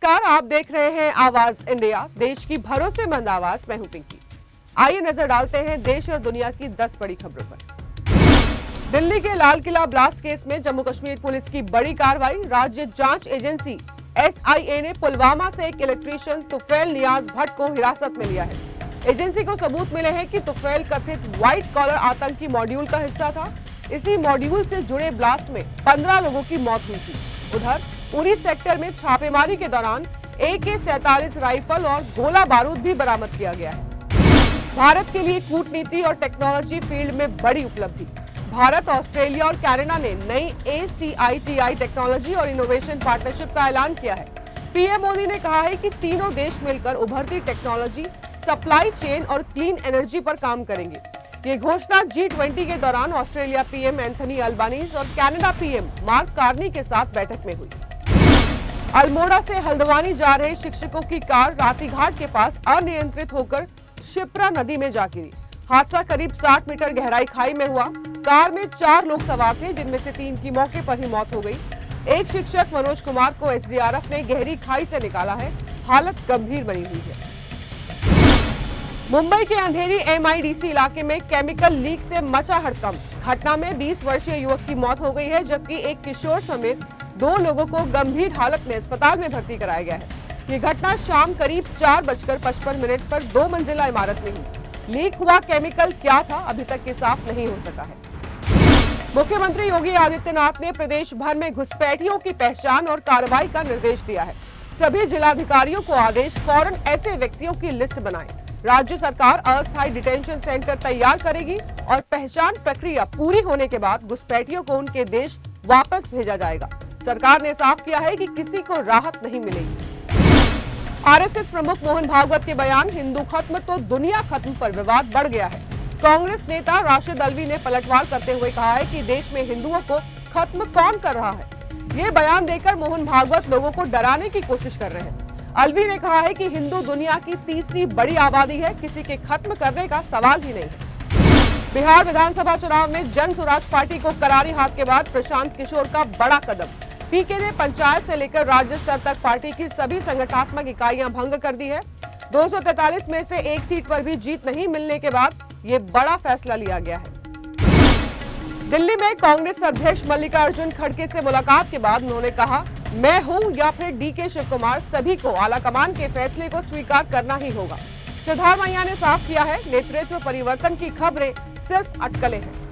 नमस्कार, आप देख रहे हैं आवाज इंडिया, देश की भरोसेमंद आवाज। मैं हूं पिंकी। आइए नजर डालते हैं देश और दुनिया की 10 बड़ी खबरों पर। दिल्ली के लाल किला ब्लास्ट केस में जम्मू कश्मीर पुलिस की बड़ी कार्रवाई। राज्य जांच एजेंसी SIA ने पुलवामा से एक इलेक्ट्रीशियन तुफैल नियाज भट्ट को हिरासत में लिया है। एजेंसी को सबूत मिले हैं कि तुफैल कथित व्हाइट कॉलर आतंकी मॉड्यूल का हिस्सा था। इसी मॉड्यूल से जुड़े ब्लास्ट में 15 लोगों की मौत हुई थी। उधर उरी सेक्टर में छापेमारी के दौरान AK-47 राइफल और गोला बारूद भी बरामद किया गया है। भारत के लिए कूटनीति और टेक्नोलॉजी फील्ड में बड़ी उपलब्धि। भारत, ऑस्ट्रेलिया और कनाडा ने नई ACITI टेक्नोलॉजी और इनोवेशन पार्टनरशिप का ऐलान किया है। PM मोदी ने कहा है कि तीनों देश मिलकर उभरती टेक्नोलॉजी, सप्लाई चेन और क्लीन एनर्जी पर काम करेंगे। ये घोषणा G20 के दौरान ऑस्ट्रेलिया PM एंथनी अल्बानीज और कनाडा PM मार्क कार्नी के साथ बैठक में हुई। अल्मोड़ा से हल्द्वानी जा रहे शिक्षकों की कार रातीघाट के पास अनियंत्रित होकर शिप्रा नदी में जा गिरी। हादसा करीब 60 मीटर गहराई खाई में हुआ। कार में 4 लोग सवार थे, जिनमें से 3 की मौके पर ही मौत हो गई। एक शिक्षक मनोज कुमार को SDRF ने गहरी खाई से निकाला है। हालत गंभीर बनी हुई है। मुंबई के अंधेरी MIDC इलाके में केमिकल लीक से मचा हड़कंप। घटना में 20 वर्षीय युवक की मौत हो गई है, जबकि एक किशोर समेत 2 लोगों को गंभीर हालत में अस्पताल में भर्ती कराया गया है। ये घटना शाम करीब 4:55 पर 2 मंजिला इमारत में हुई। लीक हुआ केमिकल क्या था, अभी तक के साफ नहीं हो सका है। मुख्यमंत्री योगी आदित्यनाथ ने प्रदेश भर में घुसपैठियों की पहचान और कार्रवाई का निर्देश दिया है। सभी जिलाधिकारियों को आदेश, फौरन ऐसे व्यक्तियों की लिस्ट बनाएं। राज्य सरकार अस्थायी डिटेंशन सेंटर तैयार करेगी और पहचान प्रक्रिया पूरी होने के बाद घुसपैठियों को उनके देश वापस भेजा जाएगा। सरकार ने साफ किया है कि किसी को राहत नहीं मिलेगी। RSS प्रमुख मोहन भागवत के बयान, हिंदू खत्म तो दुनिया खत्म पर विवाद बढ़ गया है। कांग्रेस नेता राशिद अल्वी ने पलटवार करते हुए कहा है कि देश में हिंदुओं को खत्म कौन कर रहा है। ये बयान देकर मोहन भागवत लोगों को डराने की कोशिश कर रहे हैं। अल्वी ने कहा है कि हिंदू दुनिया की तीसरी बड़ी आबादी है, किसी के खत्म करने का सवाल ही नहीं है। बिहार विधानसभा चुनाव में जन स्वराज पार्टी को करारी हाथ के बाद प्रशांत किशोर का बड़ा कदम। PK ने पंचायत से लेकर राज्य स्तर तक पार्टी की सभी संगठनात्मक इकाइयां भंग कर दी है। 243 में से एक सीट पर भी जीत नहीं मिलने के बाद ये बड़ा फैसला लिया गया है। दिल्ली में कांग्रेस अध्यक्ष मल्लिकार्जुन खड़गे से मुलाकात के बाद उन्होंने कहा, मैं हूं या फिर DK शिव कुमार, सभी को आलाकमान के फैसले को स्वीकार करना ही होगा। सिद्धारमैया ने साफ किया है, नेतृत्व परिवर्तन की खबरें सिर्फ अटकलें हैं।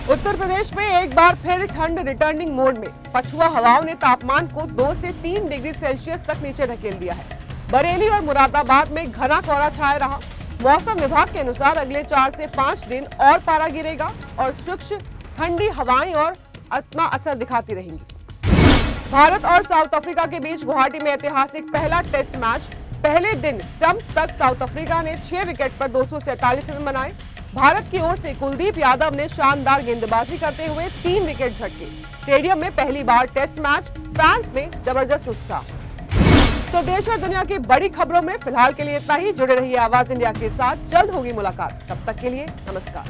उत्तर प्रदेश में एक बार फिर ठंड रिटर्निंग मोड में। पछुआ हवाओं ने तापमान को 2 से 3 डिग्री सेल्सियस तक नीचे ढकेल दिया है। बरेली और मुरादाबाद में घना कोहरा छाया रहा। मौसम विभाग के अनुसार अगले 4 से 5 दिन और पारा गिरेगा और सूक्ष्म ठंडी हवाएं और अपना असर दिखाती रहेंगी। भारत और साउथ अफ्रीका के बीच गुवाहाटी में ऐतिहासिक पहला टेस्ट मैच। पहले दिन स्टंप्स तक साउथ अफ्रीका ने 6 विकेट पर 247 रन बनाए। भारत की ओर से कुलदीप यादव ने शानदार गेंदबाजी करते हुए 3 विकेट झटके। स्टेडियम में पहली बार टेस्ट मैच, फैंस में जबरदस्त उत्साह। तो देश और दुनिया की बड़ी खबरों में फिलहाल के लिए इतना ही। जुड़े रहिए आवाज इंडिया के साथ, जल्द होगी मुलाकात। तब तक के लिए नमस्कार।